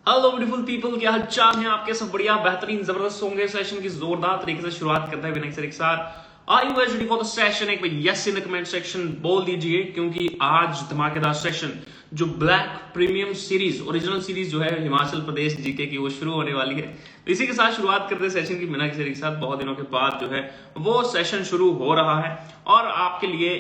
Hello beautiful people, क्या हाल चाल है आपके? सब बढ़िया, बेहतरीन, जबरदस्त होंगे। सेशन की जोरदार तरीके से शुरुआत करते हैं विनय सर के साथ। Are you ready for the session? एक बार yes in the comment section बोल दीजिए, क्योंकि आज धमाकेदार सेशन जो black premium series, original series जो है हिमाचल प्रदेश जीके की, वो शुरू होने वाली है। तो इसी के साथ शुरुआत करते हैं सेशन की विनय सर के साथ। बहुत दिनों के बाद जो है वो सेशन शुरू हो रहा है और आपके लिए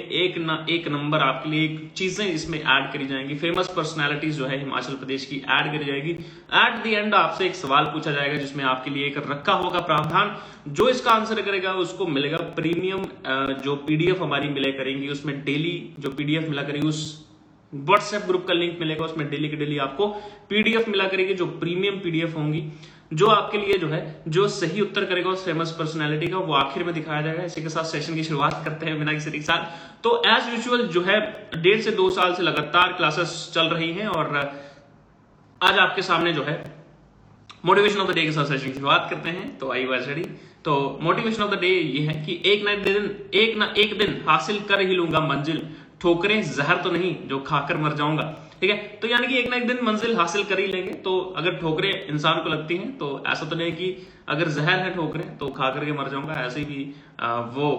एक नंबर आपके लिए एक चीजें इसमें ऐड करी जाएंगी। फेमस पर्सनालिटीज जो है हिमाचल प्रदेश की ऐड करी जाएगी। एट द एंड आपसे एक सवाल पूछा जाएगा जिसमें आपके लिए एक रखा होगा प्रावधान। जो इसका आंसर करेगा उसको मिलेगा प्रीमियम जो पीडीएफ हमारी मिले करेंगी, उसमें डेली जो पीडीएफ मिला करेगी, उस व्हाट्सएप ग्रुप का लिंक मिलेगा, उसमें डेली के डेली आपको पीडीएफ मिला करेगी, जो प्रीमियम पीडीएफ होंगी, जो आपके लिए जो है जो सही उत्तर करेगा उस फेमस पर्सनालिटी का, वो आखिर में दिखाया जाएगा। इसी के साथ सेशन की शुरुआत करते हैं बिना किसी के साथ। तो एज यूजुअल जो है 1.5 से 2 साल से लगातार क्लासेस चल रही हैं और आज आपके सामने जो है मोटिवेशन ऑफ द डे के साथ सेशन की शुरुआत करते हैं। तो आई वाज रेडी। तो मोटिवेशन ऑफ द डे ये है कि एक ना एक दिन हासिल कर ही लूंगा मंजिल, ठोकरें जहर तो नहीं जो खाकर मर जाऊंगा। ठीक है, तो यानी कि एक ना एक दिन मंजिल हासिल कर ही लेंगे। तो अगर ठोकरें इंसान को लगती हैं तो ऐसा तो नहीं कि अगर जहर है ठोकरें तो खा करके मर जाऊंगा, ऐसे भी वो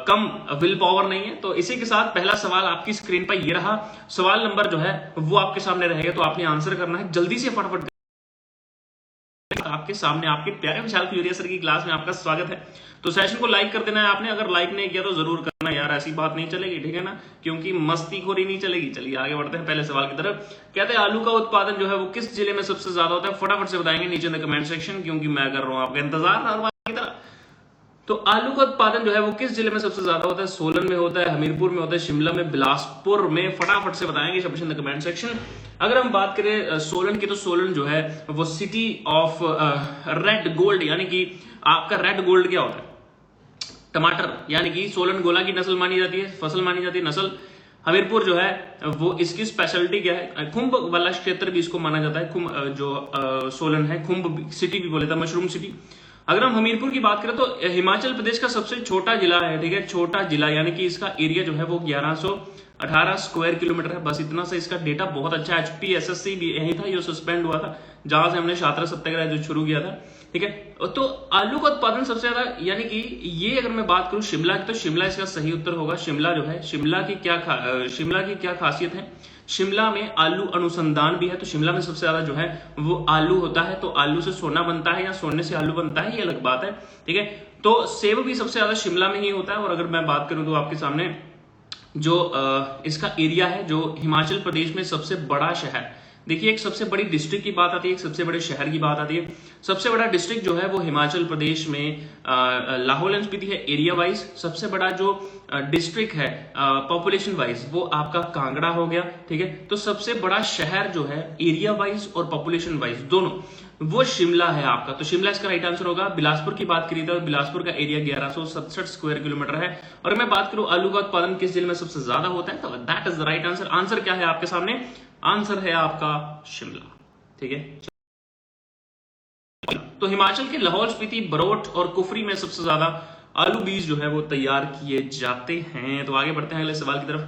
कम विल पावर नहीं है। तो इसी के साथ पहला सवाल आपकी स्क्रीन पर ये रहा। सवाल नंबर जो है वो आपके सामने रहेगा, तो आपने आंसर करना है जल्दी से, फटाफट। आपके सामने आपके प्यारे विशाल क्यूरियस सर की क्लास में आपका स्वागत है। तो सेशन को लाइक कर देना है आपने, अगर लाइक नहीं किया तो जरूर करना यार, ऐसी बात नहीं चलेगी, ठीक है ना, क्योंकि मस्तीखोरी नहीं चलेगी। चलिए आगे बढ़ते हैं पहले सवाल की तरफ। कहते हैं आलू का उत्पादन जो है वो किस जिले में सबसे ज्यादा होता है? फटाफट से बताएंगे नीचे इन द कमेंट सेक्शन, क्योंकि मैं कर रहा हूं आपका इंतजार हर बार की तरह। तो आलू का उत्पादन जो है वो किस जिले में सबसे ज्यादा होता है? सोलन में होता है, हमीरपुर में होता है, शिमला में, बिलासपुर में? फटाफट से बताएंगे सब इन द कमेंट सेक्शन। अगर हम बात करें सोलन की, तो सोलन जो है वो सिटी ऑफ रेड गोल्ड, यानी कि आपका रेड गोल्ड क्या होता है? टमाटर, यानी कि सोलन गोला की नस्ल मानी जाती है, फसल मानी जाती है नस्ल। हमीरपुर जो है वो इसकी स्पेशलिटी क्या है? खुंब वाला क्षेत्र भी इसको माना जाता है। खुंब जो सोलन है, खुंब सिटी भी बोले था, मशरूम सिटी। अगर हम हमीरपुर की बात करें तो हिमाचल प्रदेश का सबसे छोटा जिला है, ठीक है, छोटा जिला, यानी कि इसका एरिया जो है वो 1118 स्क्वायर किलोमीटर है। बस इतना सा इसका डेटा बहुत अच्छा। HPSSC भी यही था, ये सस्पेंड हुआ था जहां से हमने छात्र सत्याग्रह जो शुरू किया था, ठीक है। तो आलू का उत्पादन सबसे ज्यादा, यानी कि ये अगर मैं बात करूं शिमला की, तो शिमला इसका सही उत्तर होगा। शिमला जो है, शिमला की क्या खासियत है? शिमला में आलू अनुसंधान भी है, तो शिमला में सबसे ज्यादा जो है वो आलू होता है। तो आलू से सोना बनता है या सोने से आलू बनता है, ये अलग बात है, ठीक है। तो सेब भी सबसे ज्यादा शिमला में ही होता है। और अगर मैं बात करूं तो आपके सामने जो इसका एरिया है, जो हिमाचल प्रदेश में सबसे बड़ा शहर, देखिए एक सबसे बड़ी डिस्ट्रिक्ट की बात आती है, एक सबसे बड़े शहर की बात आती है। सबसे बड़ा डिस्ट्रिक्ट जो है वो हिमाचल प्रदेश में लाहौल एंड स्पीति है एरिया वाइज। सबसे बड़ा जो डिस्ट्रिक्ट है पॉपुलेशन वाइज वो आपका कांगड़ा हो गया, ठीक है। तो सबसे बड़ा शहर जो है एरिया वाइज और पॉपुलेशन वाइज दोनों, वो शिमला है आपका। तो शिमला इसका राइट आंसर होगा। बिलासपुर की बात करी तो बिलासपुर का एरिया 1167 स्क्वायर किलोमीटर है। और मैं बात करूं आलू का उत्पादन किस जिले में सबसे ज्यादा होता है, तो that is the right answer. Answer क्या है आपके सामने? आंसर है आपका शिमला, ठीक है। तो हिमाचल के लाहौल स्पीति, बरोट और कुफरी में सबसे ज्यादा आलू बीज जो है वो तैयार किए जाते हैं। तो आगे बढ़ते हैं अगले सवाल की तरफ।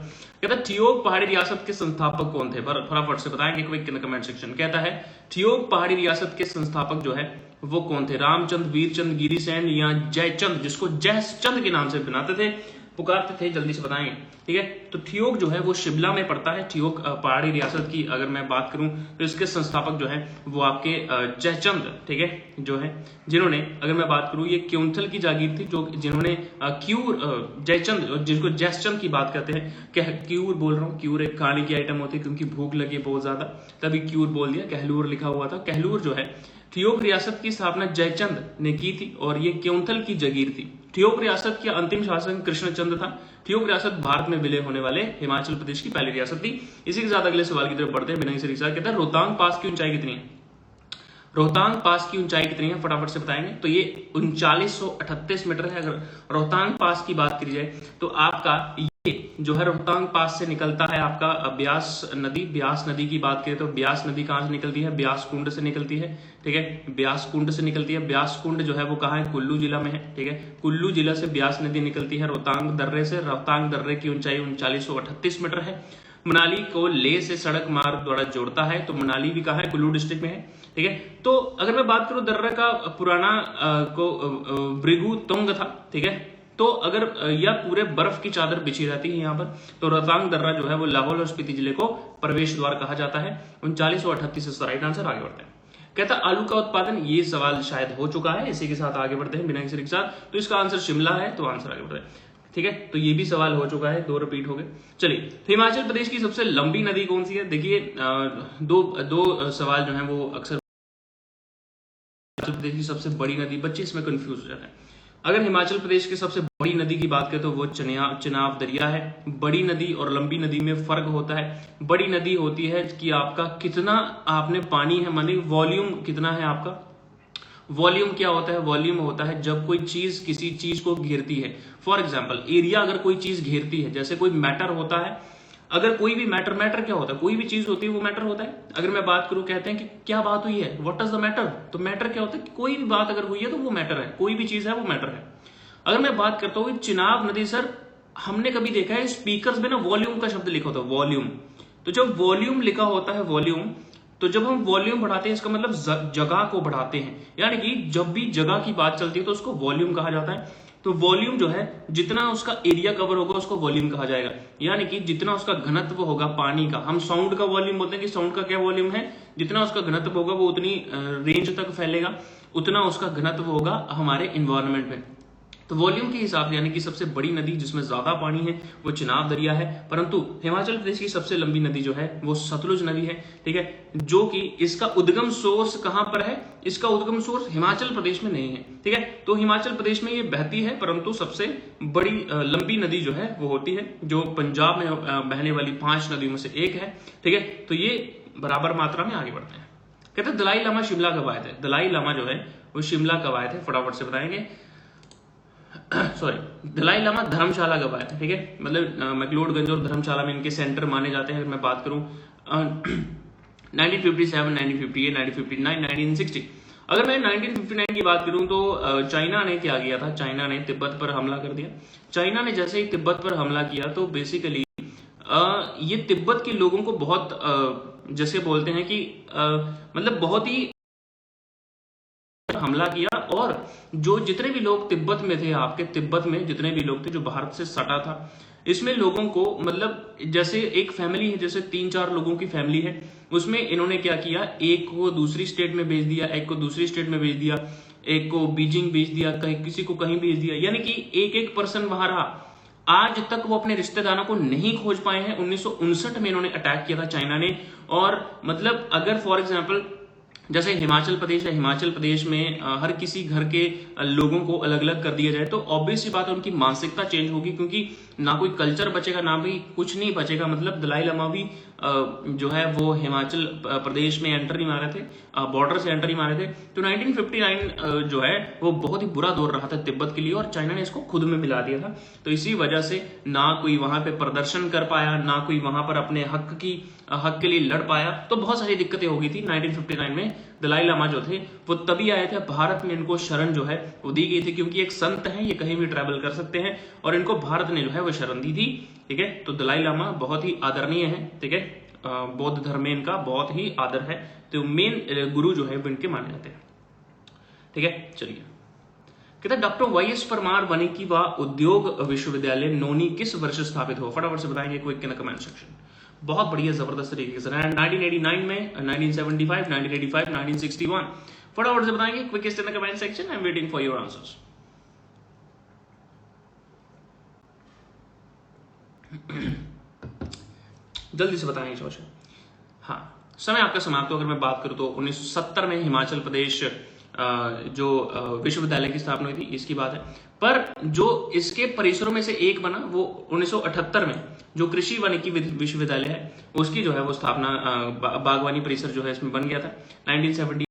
कहता है ठियोग पहाड़ी रियासत के संस्थापक कौन थे? फटाफट से बताएंगे quick in the comment section. कहता है ठियोग पहाड़ी रियासत के संस्थापक जो है वो कौन थे? रामचंद्र, वीरचंद, गिरिसेन या जयचंद, जिसको जयचंद के नाम से बनाते थे, पुकारते थे, जल्दी से बताएंगे, ठीक है। तो ठियोग जो है वो शिमला में पड़ता है। ठियोग पहाड़ी रियासत की अगर मैं बात करूं तो इसके संस्थापक जो है वो आपके जयचंद, ठीक है, जो है, जिन्होंने, अगर मैं बात करूं, ये क्योंथल की जागीर थी, जो जिन्होंने जयचंद, जिसको जयचंद की बात करते हैं, क्यूर बोल रहा हूँ, क्यूर एक खाने की आइटम होती है, क्योंकि भूख लगी बहुत ज्यादा तभी क्यूर बोल दिया, कहलूर लिखा हुआ था। कहलूर जो है ठियोग रियासत की स्थापना जयचंद ने की थी और ये क्योंथल की जागीर थी। ठियोग रियासत के अंतिम शासक कृष्णचंद था। ठियोग रियासत भारत में विलय होने वाले हिमाचल प्रदेश की पहली रियासत थी। इसी के साथ अगले सवाल की तरफ बढ़ते हैं बिना किसी रिसर्च। कहता है रोहतांग पास की ऊंचाई कितनी है? रोहतांग पास की ऊंचाई कितनी है? फटाफट से बताएंगे। तो ये 3938 मीटर है। अगर रोहतांग पास की बात करी जाए तो आपका ये जो है रोहतांग पास से निकलता है आपका ब्यास नदी। ब्यास नदी की बात करें तो ब्यास नदी कहां से निकलती है? ब्यास कुंड से निकलती है, ठीक है, ब्यास कुंड से निकलती है। ब्यास कुंड जो है वो कहां है? कुल्लू जिला में है, ठीक है। कुल्लू जिला से ब्यास नदी निकलती है रोहतांग दर्रे से। रोहतांग दर्रे की ऊंचाई 3938 मीटर है। मनाली को लेह से सड़क मार्ग द्वारा जोड़ता है। तो मनाली भी कहाँ है, कुल्लू डिस्ट्रिक्ट में है, ठीक है। तो अगर मैं बात करूं दर्रा का पुराना भृगु तुंग था, ठीक है। तो अगर यह पूरे बर्फ की चादर बिछी रहती है यहाँ पर। तो रोहतांग दर्रा जो है वो लाहौल और स्पीति जिले को प्रवेश द्वार कहा जाता है। 3938 से राइट आंसर। आगे बढ़ते हैं। कहता आलू का उत्पादन, ये सवाल शायद हो चुका है, इसी के साथ आगे बढ़ते हैं बिना किसी के साथ। तो इसका आंसर शिमला है, तो आंसर आगे बढ़ते हैं, ठीक है। तो ये भी सवाल हो चुका है, 2 रिपीट हो गए। चलिए, तो हिमाचल प्रदेश की सबसे लंबी नदी कौन सी है? देखिए दो सवाल जो है वो अक्सर हिमाचल प्रदेश की सबसे बड़ी नदी, बच्चे इसमें कंफ्यूज हो जाते हैं। अगर हिमाचल प्रदेश की सबसे बड़ी नदी की बात करें तो वो चिनाब दरिया है। बड़ी नदी और लंबी नदी में फर्क होता है। बड़ी नदी होती है कि आपका कितना आपने पानी है, मानी वॉल्यूम कितना है आपका। वॉल्यूम क्या होता है? वॉल्यूम होता है जब कोई चीज किसी चीज को घेरती है। फॉर एग्जाम्पल एरिया अगर कोई चीज घेरती है, जैसे कोई मैटर होता है, अगर कोई भी मैटर क्या होता है, कोई भी चीज होती है वो मैटर होता है। अगर मैं बात करूं, कहते हैं कि क्या बात हुई है, व्हाट इज द मैटर, तो मैटर क्या होता है कि कोई भी बात अगर हुई है तो वो मैटर है, कोई भी चीज है वो मैटर है। अगर मैं बात करता हूँ चिनाब नदी, सर हमने कभी देखा है स्पीकर्स में ना वॉल्यूम का शब्द लिखा होता है, वॉल्यूम। तो जब वॉल्यूम लिखा होता है वॉल्यूम, तो जब हम वॉल्यूम बढ़ाते हैं इसका मतलब जगह को बढ़ाते हैं, यानी कि जब भी जगह की बात चलती है तो उसको वॉल्यूम कहा जाता है। तो वॉल्यूम जो है जितना उसका एरिया कवर होगा उसको वॉल्यूम कहा जाएगा, यानी कि जितना उसका घनत्व होगा पानी का। हम साउंड का वॉल्यूम बोलते हैं कि साउंड का क्या वॉल्यूम है, जितना उसका घनत्व होगा वो उतनी रेंज तक फैलेगा, उतना उसका घनत्व होगा हमारे इन्वायरमेंट में। तो वॉल्यूम के हिसाब से यानी कि सबसे बड़ी नदी जिसमें ज्यादा पानी है वो चिनाब दरिया है। परंतु हिमाचल प्रदेश की सबसे लंबी नदी जो है वो सतलुज नदी है, ठीक है, जो कि इसका उद्गम सोर्स कहां पर है? इसका उद्गम सोर्स हिमाचल प्रदेश में नहीं है, ठीक है। तो हिमाचल प्रदेश में ये बहती है, परंतु सबसे बड़ी लंबी नदी जो है वो होती है जो पंजाब में बहने वाली 5 नदियों में से एक है, ठीक है। तो ये बराबर मात्रा में आगे बढ़ते हैं। कहते हैं दलाई लामा शिमला कब आए थे? दलाई लामा जो है वो शिमला कब आए थे, फटाफट से बताएंगे। सॉरी, दलाई लामा धर्मशाला कब आए थे, ठीक है। मतलब मैक्लोडगंज और धर्मशाला में इनके सेंटर माने जाते हैं। मैं बात करूं 1957, 1958, 1959, 1960। अगर मैं 1959 की बात करूं तो चाइना ने क्या किया था? चाइना ने तिब्बत पर हमला कर दिया। चाइना ने जैसे ही तिब्बत पर हमला किया तो बेसिकली ये तिब्बत के लोगों को बहुत जैसे बोलते हैं कि मतलब बहुत ही हमला किया। और जो जितने भी लोग तिब्बत में थे, आपके तिब्बत में जितने भी लोग थे जो भारत से सटा था, इसमें लोगों को मतलब जैसे एक फैमिली है, जैसे 3-4 लोगों की फैमिली है, उसमें इन्होंने क्या किया, एक को दूसरी स्टेट में भेज दिया, एक को दूसरी स्टेट में भेज दिया, एक को बीजिंग भेज दिया, कहीं किसी को कहीं भेज दिया, यानी कि एक एक पर्सन वहां रहा। आज तक वो अपने रिश्तेदारों को नहीं खोज पाए हैं। 1959 में इन्होंने अटैक किया था चाइना ने। और मतलब अगर फॉर एग्जाम्पल जैसे हिमाचल प्रदेश है, हिमाचल प्रदेश में हर किसी घर के लोगों को अलग अलग कर दिया जाए तो ऑब्वियस सी बात है उनकी मानसिकता चेंज होगी, क्योंकि ना कोई कल्चर बचेगा ना भी कुछ नहीं बचेगा। मतलब दलाई लामा भी जो है वो हिमाचल प्रदेश में एंटर नहीं मारे थे, बॉर्डर से एंटर नहीं मारे थे। तो 1959 जो है वो बहुत ही बुरा दौर रहा था तिब्बत के लिए, और चाइना ने इसको खुद में मिला दिया था। तो इसी वजह से ना कोई वहां पे प्रदर्शन कर पाया, ना कोई वहां पर अपने हक के लिए लड़ पाया। तो बहुत सारी दिक्कतें हो गई थी। 1959 में दलाई लामा जो थे वो तभी आए थे, भारत में इनको शरण जो है वो दी गई थी, क्योंकि एक संत है, ये कहीं भी ट्रैवल कर सकते हैं, और इनको भारत ने जो है वो शरण दी थी, ठीक है। तो दलाई लामा बहुत ही आदरणीय है, ठीक है, बौद्ध धर्म में इनका बहुत ही आदर है। तो मेन गुरु जो है वो इनके माने जाते हैं, ठीक है। चलिए, कहते डॉक्टर वाई.एस. परमार वानिकी व उद्योग विश्वविद्यालय नोनी किस वर्ष स्थापित हो? फटाफट से बताएंगे क्विक इन कमेंट सेक्शन। बहुत बढ़िया जबरदस्त तरीके से 1989 में, 1975, 1985, 1961। फटाफट से बताएंगे quickest in the comment section. I am waiting for your answers. जल्दी से बताएंगे सोचें। हाँ, समय आपका समाप्त हो। अगर मैं बात करूं तो 1970 में हिमाचल प्रदेश जो विश्वविद्यालय की स्थापना हुई थी, इसकी बात है। पर जो इसके परिसरों में से एक बना वो 1978 में जो कृषि वानिकी विश्वविद्यालय है उसकी जो है वो स्थापना बागवानी परिसर जो है इसमें बन गया था 1970।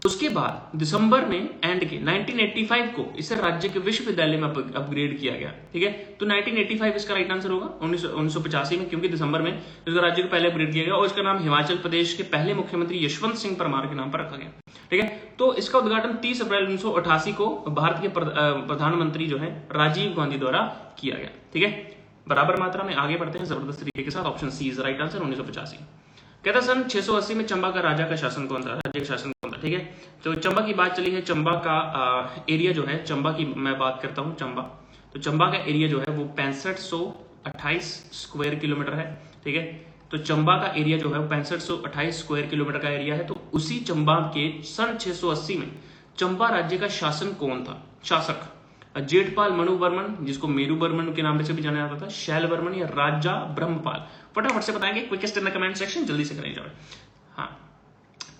उसके बाद दिसंबर में एंड के 1985 को इसे राज्य के विश्वविद्यालय में अपग्रेड किया गया, ठीक है। तो 1985 इसका राइट आंसर होगा। 1985 में, क्योंकि दिसंबर में इसका राज्य को पहले अपग्रेड किया गया और इसका नाम हिमाचल प्रदेश के पहले मुख्यमंत्री यशवंत सिंह परमार के नाम पर रखा गया, ठीक है। तो इसका उद्घाटन 30 अप्रैल 1988 को भारत के प्रधानमंत्री जो है राजीव गांधी द्वारा किया गया, ठीक है। बराबर मात्रा में। आगे बढ़ते हैं जबरदस्त तरीके के साथ, option C is right answer 1985। कहता सन 680 में चंबा का राजा का शासन कौन था, राज्य का शासन कौन था, ठीक है। तो चंबा की बात चली है, चंबा का एरिया जो है, चंबा की मैं बात करता हूँ, चंबा, तो चंबा का एरिया जो है वो 6528 स्क्वायर किलोमीटर है, ठीक है। तो चंबा का एरिया जो है वो 6528 स्क्वायर किलोमीटर का एरिया है। तो उसी चंबा के सन 680 में चंबा राज्य का शासन कौन था, शासक, जेठपाल मनुवर्मन, जिसको मेरू वर्मन के नाम से भी जाना जाता था, शैल वर्मन, या राजा ब्रह्मपाल। फटाफट से बताएंगे, quickest in the comment section, जल्दी से करें जाओ। हाँ,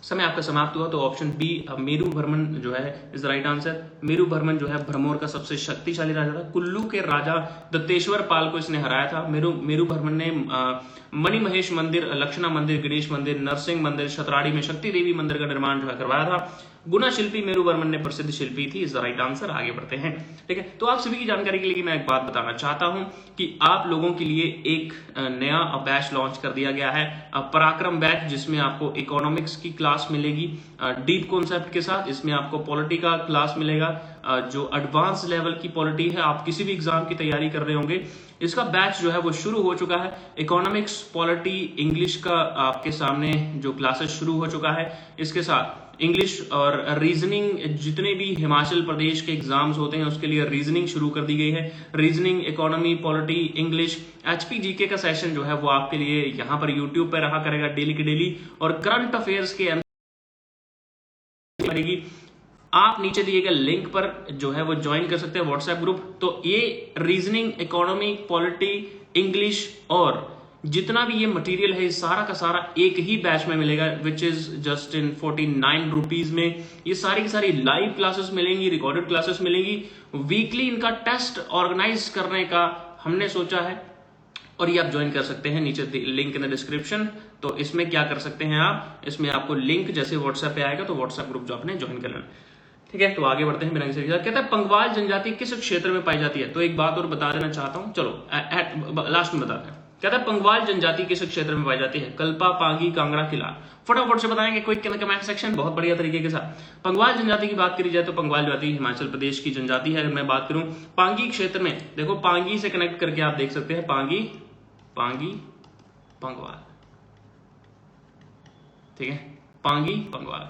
समय आपका समाप्त हुआ। तो ऑप्शन बी मेरू वर्मन जो है is right answer. Meru Varman जो है भरमौर का सबसे शक्तिशाली राजा था। कुल्लू के राजा दत्तेश्वर पाल को इसने हराया था। मेरू वर्मन ने मणि महेश मंदिर, लक्षणा मंदिर, गणेश मंदिर, नरसिंह मंदिर, शतराड़ी में शक्ति देवी मंदिर का निर्माण जो है करवाया था। गुना शिल्पी मेरू वर्मन ने प्रसिद्ध शिल्पी थी, इज राइट आंसर। आगे बढ़ते हैं, ठीक है। तो आप सभी की जानकारी के लिए मैं एक बात बताना चाहता हूं कि आप लोगों के लिए एक नया बैच लॉन्च कर दिया गया है, पराक्रम बैच, जिसमें आपको इकोनॉमिक्स की क्लास मिलेगी डीप कॉन्सेप्ट के साथ। इसमें आपको पॉलिटी का क्लास मिलेगा, जो एडवांस लेवल की पॉलिटी है, आप किसी भी एग्जाम की तैयारी कर रहे होंगे, इसका बैच जो है वो शुरू हो चुका है। इकोनॉमिक्स, पॉलिटी, इंग्लिश का आपके सामने जो क्लासेस शुरू हो चुका है। इसके साथ इंग्लिश और रीजनिंग, जितने भी हिमाचल प्रदेश के एग्जाम्स होते हैं उसके लिए रीजनिंग शुरू कर दी गई है। Reasoning, economy, polity, English, HP GK का सेशन जो है वो आपके लिए यहाँ पर यूट्यूब पर रहा करेगा डेली की डेली, और करंट अफेयर्स के करेगी। आप नीचे दिए गए लिंक पर जो है वो ज्वाइन कर सकते हैं व्हाट्सएप ग्रुप। तो ये रीजनिंग, इकोनॉमी, पॉलिटी, इंग्लिश और जितना भी ये मटेरियल है, सारा का सारा एक ही बैच में मिलेगा, which is just in 49 rupees में। ये सारी की सारी लाइव क्लासेस मिलेंगी, रिकॉर्डेड क्लासेस मिलेंगी। वीकली इनका टेस्ट ऑर्गेनाइज करने का हमने सोचा है, और ये आप ज्वाइन कर सकते हैं, नीचे लिंक इन द डिस्क्रिप्शन। तो इसमें क्या कर सकते हैं आप, इसमें आपको लिंक जैसे व्हाट्सएप पे आएगा तो व्हाट्सएप ग्रुप जो आपने ज्वाइन कर लेना, ठीक है। तो आगे बढ़ते हैं बिना किसी के। कहता है पंगवाल जनजाति किस क्षेत्र में पाई जाती है। तो एक बात और बता देना चाहता हूं, चलो लास्ट में बताते हैं। कहता है पंगवाल जनजाति किस क्षेत्र में पाई जाती है, कल्पा, पांगी, कांगड़ा, किलार। फटाफट से बताएंगे quick in the comment section, बहुत बढ़िया तरीके के साथ। पंगवाल जनजाति की बात करी जाए तो पंगवाल जनजाति हिमाचल प्रदेश की जनजाति है। अगर मैं बात करूं पांगी क्षेत्र में, देखो पांगी से कनेक्ट करके आप देख सकते हैं, पांगी, पांगी, पंगवाल, ठीक है, पांगी, पंगवाल।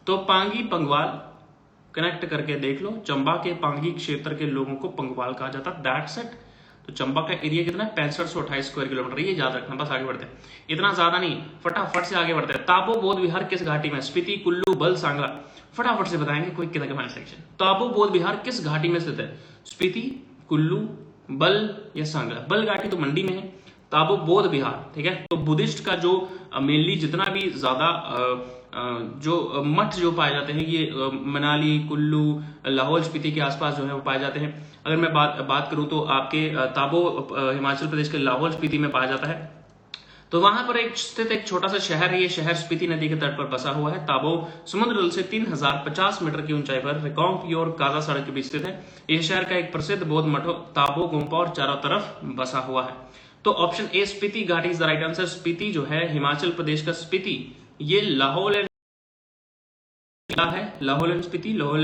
तो पांगी, पंगवाल कनेक्ट करके देख लो, चंबा के पांगी क्षेत्र के लोगों को पंगवाल कहा जाता है, दैट्स इट। तो चंबा का एरिया कितना है, 6528 स्क्वायर किलोमीटर, ये याद रखना, बस आगे बढ़ते हैं, इतना ज्यादा नहीं, फटाफट से आगे बढ़ते हैं। ताबो बौद्ध विहार किस घाटी में, स्पीति, कुल्लू, बल, सांगला। फटाफट से बताएंगे कोई कितना कमेंट सेक्शन। ताबो बौद्ध विहार किस घाटी में स्थित है, स्पीति, कुल्लू, बल या सांगला। बल घाटी तो मंडी में है, ताबो बौद्ध विहार, ठीक है। तो बुद्धिस्ट का जो मेनली जितना भी ज्यादा जो मठ जो पाए जाते हैं, ये मनाली, कुल्लू, लाहौल स्पीति के आसपास जो है वो पाए जाते हैं। अगर मैं बात करूं तो आपके ताबो हिमाचल प्रदेश के लाहौल स्पीति में पाया जाता है। तो वहां पर एक स्थित एक छोटा सा शहर है, ये शहर स्पीति नदी के तट पर बसा हुआ है। ताबो समुद्र तल से 3050 मीटर की ऊंचाई पर रिकांगपिओ और काजा सड़क के बीच स्थित है। यह शहर का एक प्रसिद्ध बौद्ध मठ ताबो गुम्पा और चारों तरफ बसा हुआ है। तो ऑप्शन ए स्पीति घाटी is the right answer. Spiti जो है हिमाचल प्रदेश का स्पीति, ये लाहौल जिला है, लाहौल एंड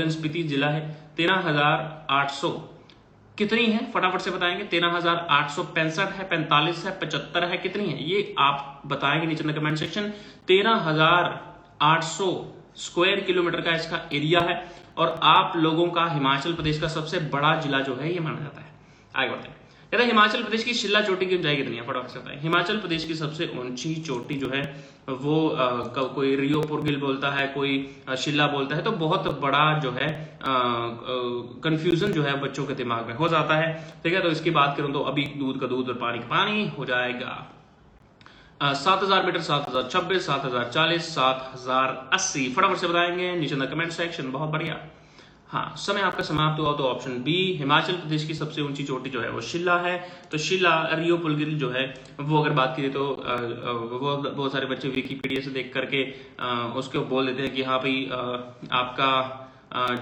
स्पीति जिला है। 13,800 कितनी है, फटाफट से बताएंगे। 13,865 है, 45 है, 75 है, कितनी है ये आप बताएंगे नीचे कमेंट सेक्शन। 13,800 स्क्वायर किलोमीटर का इसका एरिया है, और आप लोगों का हिमाचल प्रदेश का सबसे बड़ा जिला जो है ये माना जाता है। आगे बढ़ते हैं। कहता है हिमाचल प्रदेश की शिला चोटी की ऊंचाई कितनी है, फटाफट से बताएं। हिमाचल प्रदेश की सबसे ऊंची चोटी जो है वो कोई रियो पुरगिल बोलता है, कोई शिला बोलता है, तो बहुत बड़ा जो है कंफ्यूजन जो है बच्चों के दिमाग में हो जाता है, ठीक है। तो इसकी बात करूं तो अभी दूध का दूध और पानी का पानी हो जाएगा। 7,000 मीटर, 7,026, 7,040, 7,080। फटाफट से बताएंगे नीचे कमेंट सेक्शन, बहुत बढ़िया। हाँ, समय आपका समाप्त हुआ तो ऑप्शन बी हिमाचल प्रदेश की सबसे ऊंची चोटी जो है वो शिला है। तो शिला, रियो पुरगिल जो है वो अगर बात करें तो वो बहुत सारे बच्चे विकीपीडिया से देख करके उसको बोल देते हैं कि हाँ भाई आपका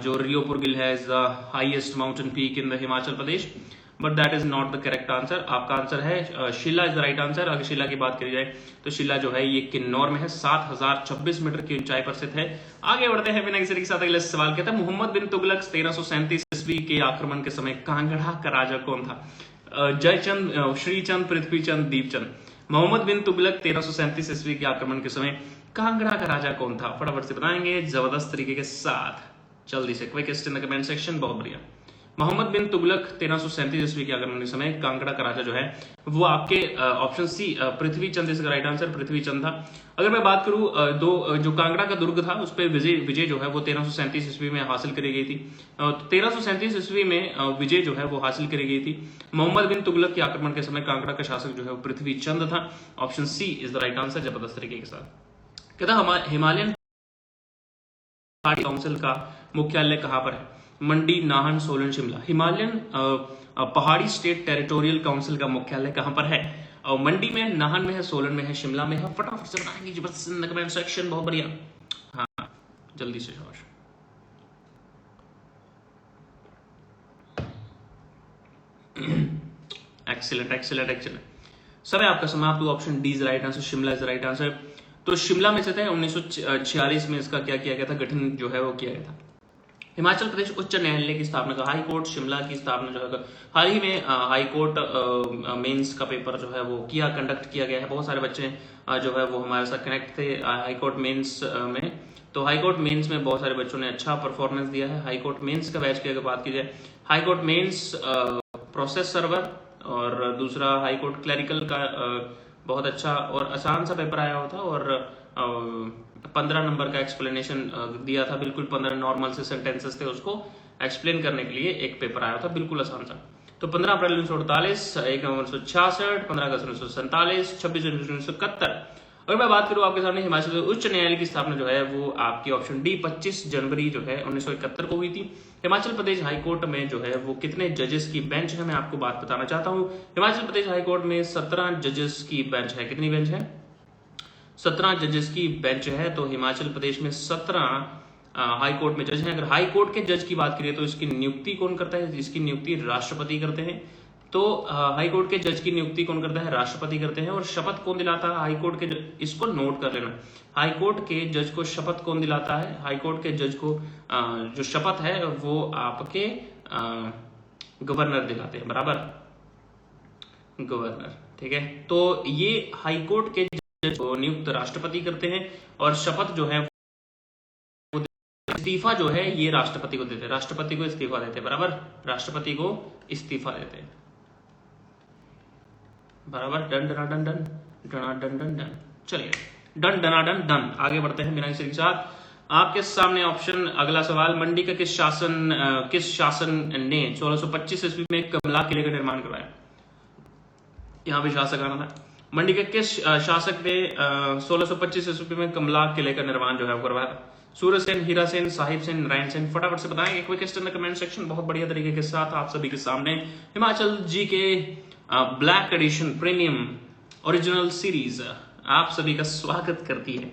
जो रियो पुरगिल है is the highest mountain peak in the Himachal Pradesh, but that is not the correct answer. आपका आंसर है शिला इज द राइट आंसर। अगर शिला की बात करी जाए तो शिला जो है ये किन्नौर में है, 7,026 मीटर की ऊंचाई पर स्थित है। आगे बढ़ते हैं बिना किसी के साथ अगले सवाल। कहता है मोहम्मद बिन तुगलक 1337 ईस्वी के आक्रमण के समय कांगड़ा का राजा कौन था। जयचंद, श्रीचंद, पृथ्वीचंद, दीपचंद। मोहम्मद बिन तुगलक 1337 ईस्वी के आक्रमण के समय कांगड़ा का राजा कौन था? फटाफट से बताएंगे जबरदस्त तरीके के साथ, जल्दी से quickest in the comment section. बहुत बढ़िया। मोहम्मद बिन तुगलक 1337 ईस्वी के आक्रमण के समय कांगड़ा का राजा जो है वो आपके ऑप्शन सी पृथ्वी चंद इसका राइट आंसर पृथ्वी चंद था। अगर मैं बात करूं जो कांगड़ा का दुर्ग था उस पर विजय जो है वो 1337 ईस्वी में हासिल करी गई थी। 1337 ईस्वी में विजय जो है वो हासिल करी गई थी। मोहम्मद बिन तुगलक के आक्रमण के समय कांगड़ा का शासक जो है वो पृथ्वी चंद था। Option C is the right answer, जबरदस्त तरीके के साथ। कहता हिमालयन पहाड़ी काउंसिल का मुख्यालय कहां पर है? मंडी, नाहन, सोलन, शिमला। हिमालयन पहाड़ी स्टेट टेरिटोरियल काउंसिल का मुख्यालय कहां पर है? और मंडी में, नाहन में है, सोलन में है, शिमला में है। फटाफट से बताएंगे जबरदस्त कमेंट सेक्शन। बहुत बढ़िया। हाँ जल्दी से शाबाश। Excellent excellent excellent. समय आपका समाप्त हुआ। Option D is right answer, Shimla is right answer. तो शिमला में से थे 1946 में इसका क्या किया गया था? गठन जो है वो किया गया था। हिमाचल प्रदेश उच्च न्यायालय की स्थापना का, हाई कोर्ट शिमला की स्थापना जो है हाल ही में हाई कोर्ट मेंस का पेपर जो है वो कंडक्ट किया गया है। बहुत सारे बच्चे जो है वो हमारे साथ कनेक्ट थे हाई कोर्ट मेंस में। तो हाई कोर्ट मेंस में बहुत सारे बच्चों ने अच्छा परफॉर्मेंस दिया है। हाई कोर्ट मेंस का बैच की अगर बात की जाए, high court mains process server और दूसरा हाई कोर्ट क्लरिकल का बहुत अच्छा और आसान सा पेपर आया हुआ था और 15 नंबर का एक्सप्लेनेशन दिया था। बिल्कुल 15 नॉर्मल से सेंटेंसेस थे, उसको एक्सप्लेन करने के लिए एक पेपर आया था, बिल्कुल आसान सा। तो 15 अप्रैल 1948, 1 नवंबर 1966, 15 अगस्त 1947, 26 जनवरी 1971। अगर मैं बात करूं आपके सामने हिमाचल प्रदेश उच्च न्यायालय की स्थापना जो है वो आपकी ऑप्शन डी 25 जनवरी जो है 1971 को हुई थी। हिमाचल प्रदेश हाई कोर्ट में जो है वो कितने जजेस की बेंच है, मैं आपको बात बताना चाहता हूं। हिमाचल प्रदेश हाई कोर्ट में 17 जजेस की बेंच है। कितनी बेंच है? 17 जजेस की बेंच है। तो हिमाचल प्रदेश में 17 हाई कोर्ट में जज हैं। अगर हाई कोर्ट के जज की बात करिए तो इसकी नियुक्ति कौन करता है? इसकी नियुक्ति राष्ट्रपति करते हैं। तो हाई कोर्ट के जज की नियुक्ति कौन करता है? राष्ट्रपति करते हैं। और शपथ कौन दिलाता है हाई कोर्ट के इसको नोट कर लेना। हाई कोर्ट के जज को शपथ कौन दिलाता है? हाई कोर्ट के जज को जो शपथ है वो आपके गवर्नर दिलाते हैं, बराबर, गवर्नर। ठीक है, तो ये हाई कोर्ट के जज को नियुक्त राष्ट्रपति करते हैं और शपथ जो है इस्तीफा जो है ये राष्ट्रपति को देते हैं। राष्ट्रपति को इस्तीफा देते हैं, बराबर, राष्ट्रपति को इस्तीफा देते हैं, बराबर। डन डना डन डन डना डन डन डन। चलिए डन डना डन डन, आगे बढ़ते हैं बिना किसी के साथ। आपके सामने ऑप्शन अगला सवाल, मंडी का किस शासन ने 1625 ईस्वी में कमला किले का निर्माण करवाया? यहाँ पे शासक आना था। मंडी के किस शासक ने 1625 ईस्वी में कमला किले का निर्माण जो है वो करवाया? सूरजसेन, हीरासेन, साहिब सेन, नारायण सेन। फटाफट से बताएंगे quickest in the comment section. बहुत बढ़िया तरीके के साथ आप सभी के सामने हिमाचल जी के black edition premium original series आप सभी का स्वागत करती है।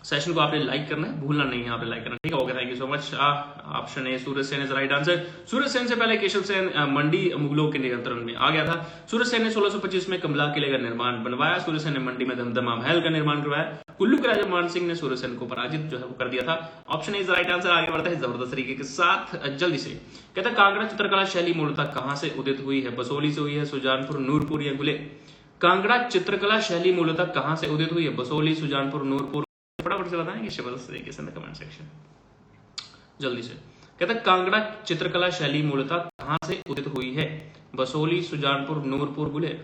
सेशन को आपने लाइक करना है, भूलना नहीं है आपने लाइक करना, ठीक है? Okay, thank you so much. Option A Suraj Sen is right answer. Suraj Sen से पहले केशव सेन मंडी मुगलों के नियंत्रण में आ गया था। सूरज सेन ने 1625 में कमला किले का निर्माण बनवाया। सूरज सेन ने मंडी में दमदमा महल का निर्माण करवाया। कुल्लू के राजा मान सिंह ने सूरज सेन को पराजित जो है वो कर दिया था। Option A is right answer. आगे बढ़ता है जबरदस्त तरीके के साथ, जल्दी से। कहता है कांगड़ा चित्रकला शैली मूलतः कहां से उदित हुई है? बसोली से हुई है, सुजानपुर, नूरपुर या गुले? कांगड़ा चित्रकला शैली मूलतः कहां से उदित हुई है? बसोली, सुजानपुर, नूरपुर? फटाफट से बताएंगे जबरदस्त तरीके से कमेंट सेक्शन, जल्दी से। कहता है कांगड़ा चित्रकला शैली मूलतः कहां से उदित हुई है? बसोली, सुजानपुर, नूरपुर, गुलेर?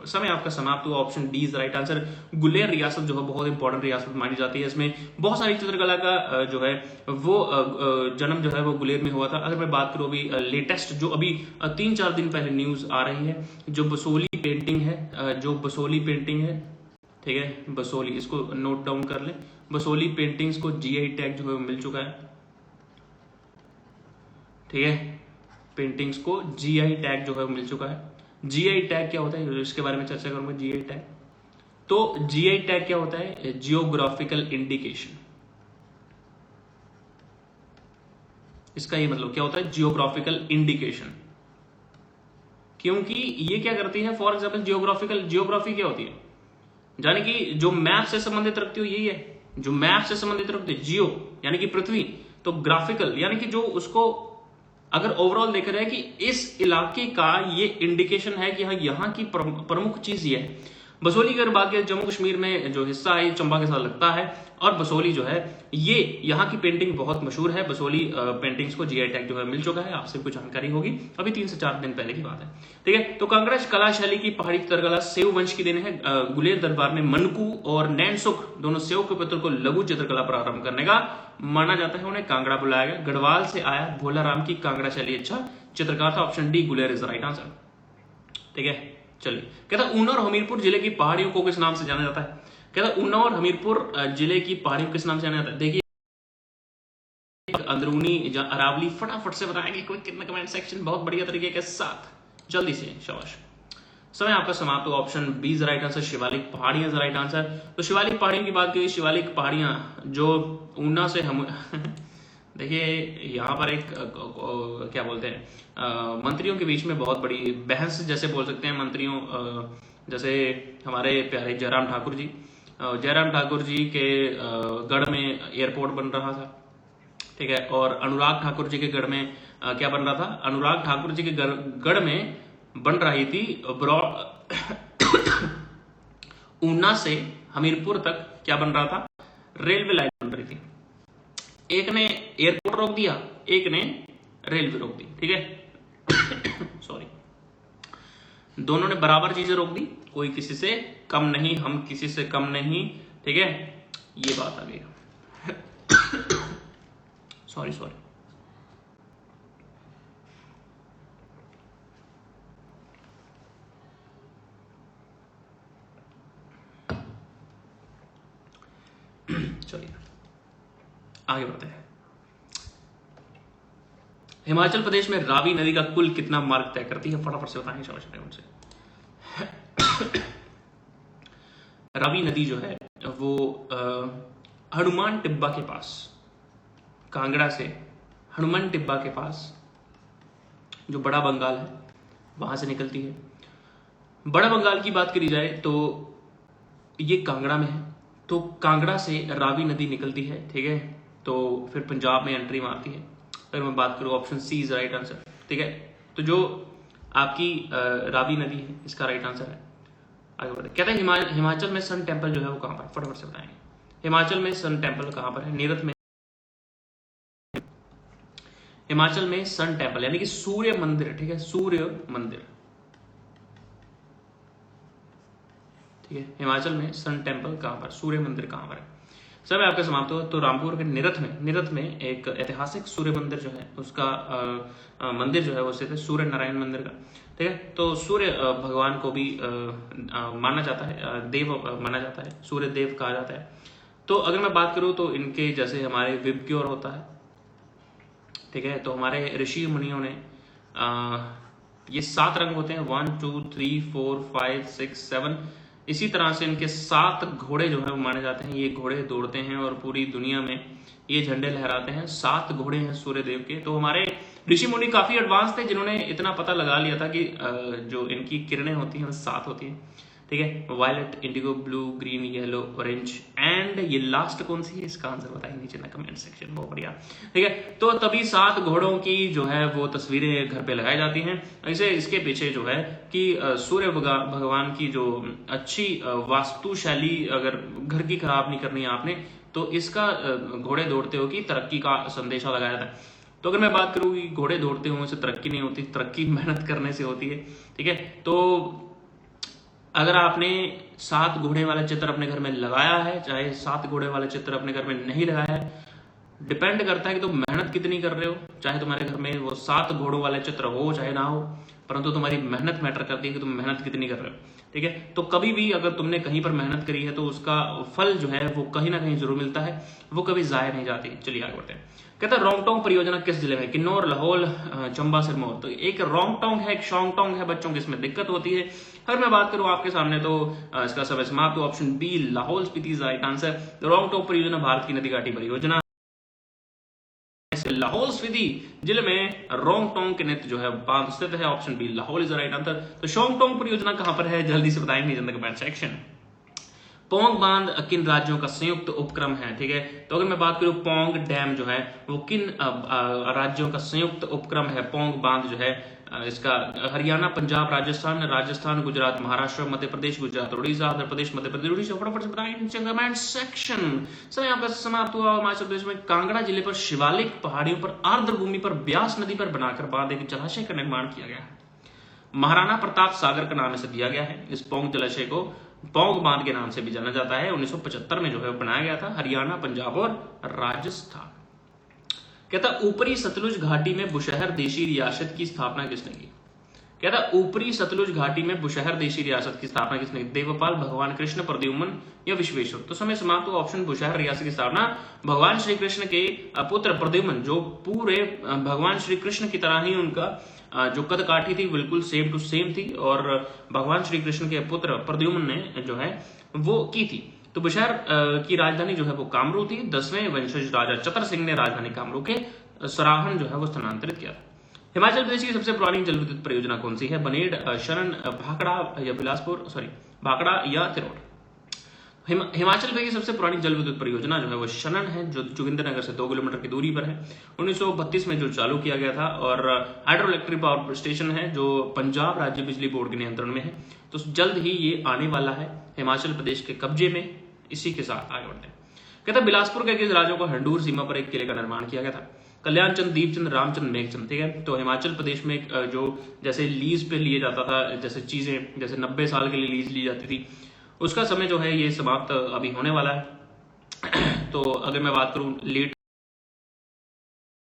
समय आपका समाप्त हुआ। Option D is right answer. Guler रियासत जो है बहुत इंपॉर्टेंट रियासत मानी जाती है। इसमें बहुत सारी चित्रकला का जो है वो जन्म जो है वो गुलेर में हुआ था। अगर मैं बात करूं अभी लेटेस्ट जो अभी 3-4 दिन पहले न्यूज आ रही है, जो बसोली पेंटिंग है, ठीक है, बसोली, इसको नोट डाउन कर ले। बसोली पेंटिंग्स को जीआई टैग जो है मिल चुका है, ठीक है, पेंटिंग्स को जीआई टैग जो है मिल चुका है। जीआई टैग क्या होता है इसके बारे में चर्चा करूंगा। जीआई टैग, तो जीआई टैग क्या होता है? Geographical indication. इसका ये मतलब क्या होता है? Geographical indication. क्योंकि ये क्या करती है? फॉर एग्जाम्पल जियोग्राफी क्या होती है? यानी कि जो मैप से संबंधित रखती हो, यही है जो मैप से संबंधित रखती है। जियो यानी कि पृथ्वी, तो ग्राफिकल यानी कि जो उसको अगर ओवरऑल देखा जाए कि इस इलाके का ये इंडिकेशन है कि हाँ यहाँ की प्रमुख चीज ये है। बसोली की अगर बात करें, जम्मू कश्मीर में जो हिस्सा है चंबा के साथ लगता है, और बसोली जो है ये यहाँ की पेंटिंग बहुत मशहूर है। बसोली पेंटिंग्स को जीआई टैग जो है मिल चुका है, आपसे कुछ जानकारी होगी, अभी 3 से 4 दिन पहले की बात है। ठीक है, तो कांगड़ा कला शैली की पहाड़ी चित्रकला सेव वंश की देन है। गुलेर दरबार में मनकू और नैनसुख दोनों सेव के पुत्र को लघु चित्रकला प्रारंभ करने का माना जाता है, उन्हें कांगड़ा बुलाया गया। गढ़वाल से आया भोला राम की कांगड़ा शैली अच्छा चित्रकार था। Option D Guler is right answer. ठीक है, चलिए, कहता ऊना और हमीरपुर जिले की पहाड़ियों को किस नाम से जाना जाता है? कहता ऊना और हमीरपुर जिले की पहाड़ियों को किस नाम से जाना जाता है? देखिए अंदरूनी अरावली, फटाफट से बताएंगे quick in the comment section, बहुत बढ़िया तरीके के साथ, जल्दी से, शाबाश। समय आपका समाप्त हो। Option B is right answer, Shivalik पहाड़ियां इज राइट आंसर। तो शिवालिक पहाड़ियों की बात करिए, शिवालिक पहाड़ियां जो ऊना से हम देखिए यहाँ पर एक क्या बोलते हैं मंत्रियों के बीच में बहुत बड़ी बहस जैसे बोल सकते हैं। मंत्रियों जैसे हमारे प्यारे जयराम ठाकुर जी, जयराम ठाकुर जी के गढ़ में एयरपोर्ट बन रहा था, ठीक है, और अनुराग ठाकुर जी के गढ़ में क्या बन रहा था? अनुराग ठाकुर जी के गढ़ में बन रही थी ऊना से हमीरपुर तक क्या बन रहा था? रेलवे लाइन बन रही थी। एक ने एयरपोर्ट रोक दिया, एक ने रेलवे रोक दी, ठीक है सॉरी, दोनों ने बराबर चीजें रोक दी, कोई किसी से कम नहीं, हम किसी से कम नहीं, ठीक है, ये बात आ गई सॉरी सॉरी। चलिए आगे बढ़ते हैं। हिमाचल प्रदेश में रावी नदी का कुल कितना मार्ग तय करती है? फटाफट से बताएंगे शाबाश उनसे। रावी नदी जो है वो हनुमान टिब्बा के पास, कांगड़ा से हनुमान टिब्बा के पास जो बड़ा बंगाल है वहां से निकलती है। बड़ा बंगाल की बात करी जाए तो ये कांगड़ा में है, तो कांगड़ा से रावी नदी निकलती है, ठीक है, तो फिर पंजाब में एंट्री मारती है। अगर मैं बात करूं, option C is right answer, ठीक है, तो जो आपकी रावी नदी है इसका राइट आंसर है। आगे बढ़ते, कहते हैं हिमाचल में सन टेम्पल जो है वो कहां पर? फटाफट से बताएंगे, हिमाचल में सन टेम्पल कहां पर है? नीरत में। हिमाचल में सन टेम्पल यानी कि सूर्य मंदिर, ठीक है, सूर्य मंदिर, ठीक है, हिमाचल में सन टेम्पल कहां पर, सूर्य मंदिर कहां पर है? समय आपका समाप्त हो। तो रामपुर के निरथ में एक ऐतिहासिक सूर्य मंदिर जो है उसका मंदिर जो है वो स्थित है, सूर्य नारायण मंदिर का, ठीक है। तो सूर्य भगवान को भी माना जाता है, देव माना जाता है, सूर्य देव कहा जाता है। तो अगर मैं बात करूं तो इनके जैसे हमारे विबग्योर होता है, ठीक है, तो हमारे ऋषि मुनियों ने ये 7 रंग होते हैं, 1 2 3 4 5 6 7, इसी तरह से इनके 7 घोड़े जो है वो माने जाते हैं। ये घोड़े दौड़ते हैं और पूरी दुनिया में ये झंडे लहराते हैं। 7 घोड़े हैं सूर्य देव के। तो हमारे ऋषि मुनि काफी एडवांस थे, जिन्होंने इतना पता लगा लिया था कि जो इनकी किरणें होती हैं वो 7 होती हैं, ठीक है, violet, indigo, blue, green, yellow, orange and ये लास्ट कौन सी है? इसका आंसर बताइए नीचे ना कमेंट सेक्शन। बहुत बढ़िया, ठीक है। तो तभी 7 घोड़ों की जो है वो तस्वीरें घर पे लगाई जाती हैं। ऐसे इसके पीछे जो है कि सूर्य भगवान की जो अच्छी वास्तु शैली, अगर घर की खराब नहीं करनी है आपने, तो इसका घोड़े दौड़ते हो कि तरक्की का संदेशा लगाया था। तो अगर मैं बात करूँ कि घोड़े दौड़ते हो से तरक्की नहीं होती, तरक्की मेहनत करने से होती है, ठीक है। तो अगर आपने 7 घोड़े वाला चित्र अपने घर में लगाया है, चाहे 7 घोड़े वाला चित्र अपने घर में नहीं लगाया है, डिपेंड करता है कि तुम मेहनत कितनी कर रहे हो। चाहे तुम्हारे घर में वो 7 घोड़ों वाला चित्र हो चाहे ना हो, परंतु तुम्हारी मेहनत मैटर करती है कि तुम मेहनत कितनी कर रहे हो, ठीक है। तो कभी भी अगर तुमने कहीं पर मेहनत करी है तो उसका फल जो है वो कहीं ना कहीं जरूर मिलता है, वो कभी जाया नहीं जाती। चलिए आगे बढ़ते हैं। कहता है रोंगटोंग परियोजना किस जिले में? किन्नौर, लाहौल, चंबा, सिरमौर। तो एक रोंगटोंग है, एक शोंगटोंग है, बच्चों की इसमें दिक्कत होती है। अगर मैं बात करूं आपके सामने तो इसका समय समाप्त। Option B Lahaul Spiti right answer. Rongtong परियोजना भारत की नदी घाटी परियोजना, लाहौल स्पीति जिले में रोंगटोंग के नित्य जो है बांध स्थित है। Option B Lahaul is right answer. तो शोंगटोंग परियोजना कहां पर है? जल्दी से बताएंगे कमेंट सेक्शन। पोंग बांध किन राज्यों का संयुक्त उपक्रम है, ठीक है। तो अगर मैं बात करूं पोंग डैम जो है वो किन राज्यों का संयुक्त उपक्रम है, पोंग बांध जो है इसका हरियाणा, पंजाब, राजस्थान, गुजरात, महाराष्ट्र, मध्य प्रदेश, गुजरात, उड़ीसा, आंध्र प्रदेश, मध्य प्रदेश, उड़ीसा। फटाफट से बताएं कमेंट सेक्शन। समय आपका समाप्त हुआ। हिमाचल प्रदेश में कांगड़ा जिले पर शिवालिक पहाड़ियों पर आर्द्र भूमि पर ब्यास नदी पर बनाकर बांध एक जलाशय का निर्माण किया गया है। महाराणा प्रताप सागर का नाम इसे दिया गया है। इस पोंग जलाशय को पोंग बांध के नाम से भी जाना जाता है। 1975 में जो है बनाया गया था। हरियाणा, पंजाब और राजस्थान। कहता ऊपरी सतलुज घाटी में बुशहर देशी रियासत की स्थापना किसने की? कहता ऊपरी सतलुज घाटी में बुशहर देशी रियासत की स्थापना किसने की? देवपाल, भगवान कृष्ण, प्रद्युम्न या विश्वेश्वर। तो समय समाप्त हुआ। ऑप्शन बुशहर रियासत की स्थापना भगवान श्री कृष्ण के पुत्र प्रद्युम्न, जो पूरे भगवान श्री कृष्ण की तरह ही उनका जो कद काठी थी बिल्कुल सेम टू सेम थी, और भगवान श्री कृष्ण के पुत्र प्रद्युम्न ने जो है वो की थी। तो बुशहर की राजधानी जो है वो कामरू थी। 10वें वंशज राजा चतर सिंह ने राजधानी कामरू के सराहन जो है वो स्थानांतरित किया था। हिमाचल प्रदेश की सबसे पुरानी जल विद्युत परियोजना कौन सी है? बनेड़, शरण, भाखड़ा या बिलासपुर, भाखड़ा या तिरोड। हिमाचल प्रदेश की सबसे पुरानी जल विद्युत परियोजना जो है वो शनन है, जो जोगिंद्रनगर से 2 किलोमीटर की दूरी पर है। 1932 में जो चालू किया गया था, और हाइड्रो इलेक्ट्रिक पावर स्टेशन है जो पंजाब राज्य बिजली बोर्ड के नियंत्रण में है। तो जल्द ही ये आने वाला है हिमाचल प्रदेश के कब्जे में। इसी के साथ आगे बढ़ते हैं। कहता बिलासपुर के किस राज्यों को हंडूर सीमा पर एक किले का निर्माण किया गया था? कल्याण चंद, दीपचंद, रामचंद, मेघचंद, ठीक है। तो हिमाचल प्रदेश में जो जैसे लीज पे लिए जाता था, जैसे चीजें जैसे 90 साल के लिए लीज ली जाती थी, उसका समय जो है ये समाप्त अभी होने वाला है। तो अगर मैं बात करूं लेट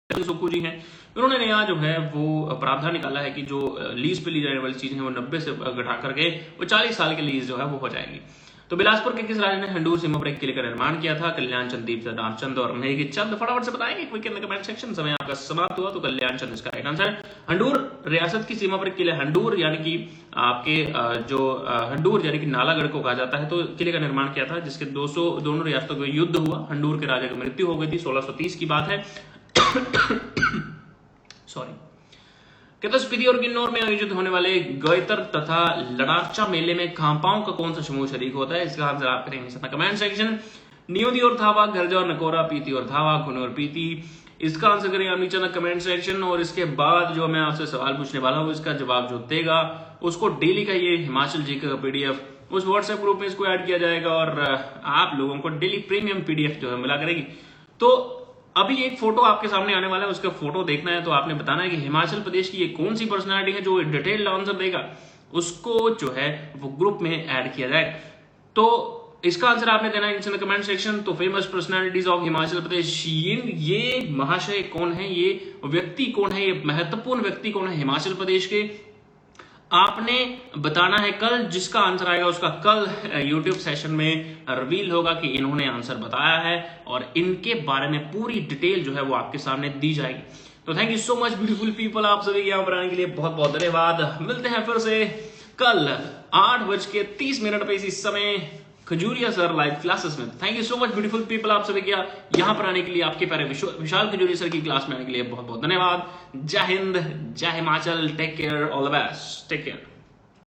सुक्कू जी हैं, उन्होंने नया जो है वो प्रावधान निकाला है कि जो लीज पे ली जाने वाली चीजें हैं वो 90 से घटा करके वो 40 साल की लीज जो है वो हो जाएगी। तो बिलासपुर के किस राजा ने हंडूर सीमा पर एक किले का निर्माण किया था? कल्याण चंद, दीपचंद, रामचंद और मेघचंद। फटाफट से बताएंगे quick in the comment section. समय आपका समाप्त हुआ। तो कल्याण चंद इसका राइट आंसर। हंडूर रियासत की सीमा पर किले, हंडूर यानी कि आपके जो हंडूर यानी कि नालागढ़ को कहा जाता है, तो किले का निर्माण किया था, जिसके दोनों रियासतों में युद्ध हुआ। हंडूर के राजा की मृत्यु हो गई थी। 1630 की बात है। सॉरी। कहता स्पीति और किन्नौर में आयोजित होने वाले गैतर तथा लड़ाचा मेले में खांपाओं का कौन सा समूह शरीक होता है? इसका आंसर आप करेंगे कमेंट सेक्शन। नियोदी और थावा, गरजा और नकोरा, पीती और थावा, खुन और पीती। इसका आंसर करेंगे आप नीचे कमेंट सेक्शन। और इसके बाद जो मैं आपसे सवाल पूछने वाला हूँ, इसका जवाब जो देगा उसको डेली का ये हिमाचल जीके का पीडीएफ उस व्हाट्सएप ग्रुप में इसको ऐड किया जाएगा, और आप लोगों को डेली प्रीमियम पीडीएफ जो है मिला करेगी। तो अभी एक फोटो आपके सामने आने वाला है, उसका फोटो देखना है। तो आपने बताना है कि हिमाचल प्रदेश की ये कौन सी पर्सनालिटी है। जो डिटेल्ड आंसर देगा उसको जो है वो ग्रुप में ऐड किया जाए। तो इसका आंसर आपने देना है इन कमेंट सेक्शन। तो famous personalities of Himachal Pradesh, ये महाशय कौन है, ये व्यक्ति कौन है, ये महत्वपूर्ण व्यक्ति कौन है हिमाचल प्रदेश के, आपने बताना है। कल जिसका आंसर आएगा उसका कल YouTube सेशन में रिवील होगा कि इन्होंने आंसर बताया है, और इनके बारे में पूरी डिटेल जो है वो आपके सामने दी जाएगी। तो thank you so much beautiful people, आप सभी यहाँ पर आने के लिए बहुत बहुत धन्यवाद। मिलते हैं फिर से कल 8:30 पे इसी समय खजूरिया सर लाइव क्लासेस में। Thank you so much beautiful people, आप सभी क्या यहाँ पर आने के लिए, आपके प्यारे विशाल खजूरिया सर की क्लास में आने के लिए बहुत बहुत धन्यवाद। जय हिंद, जय Himachal, take care, all the best, take care.